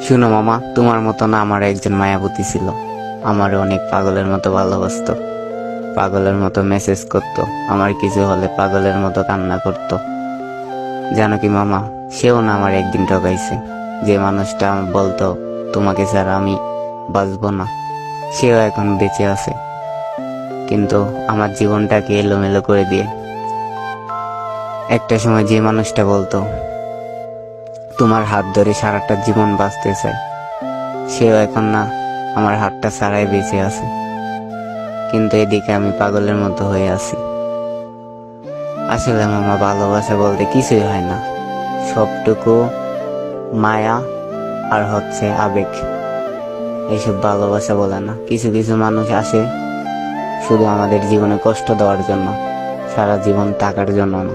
শুনো মামা, তোমার মতো না আমার একজন মায়াবতী ছিল। আমার অনেক পাগলের মতো ভালোবাসতো, পাগলের মতো মেসেজ করতো, আমার কিছু হলে পাগলের মতো কান্না করতো। জানো কি মামা, সেও না আমার একদিন ঠকাইছে। যে মানুষটা আমার বলতো তোমাকে ছাড়া আমি বাঁচবো না, সেও এখন বেঁচে আছে, কিন্তু আমার জীবনটাকে এলোমেলো করে দিয়ে। একটা সময় যে মানুষটা বলতো তোমার হাত ধরে সারাটা জীবন বাঁচতে চায়, সেও এখন না আমার হাতটা ছাড়াই বেঁচে আছে, কিন্তু এদিকে আমি পাগলের মতো হয়ে আছি। আসলে মামা, ভালোবাসা বলতে কিছুই হয় না, সবটুকু মায়া আর হচ্ছে আবেগ। এইসব ভালোবাসা বলে না। কিছু কিছু মানুষ আসে শুধু আমাদের জীবনে কষ্ট দেওয়ার জন্য, সারা জীবন থাকার জন্য না।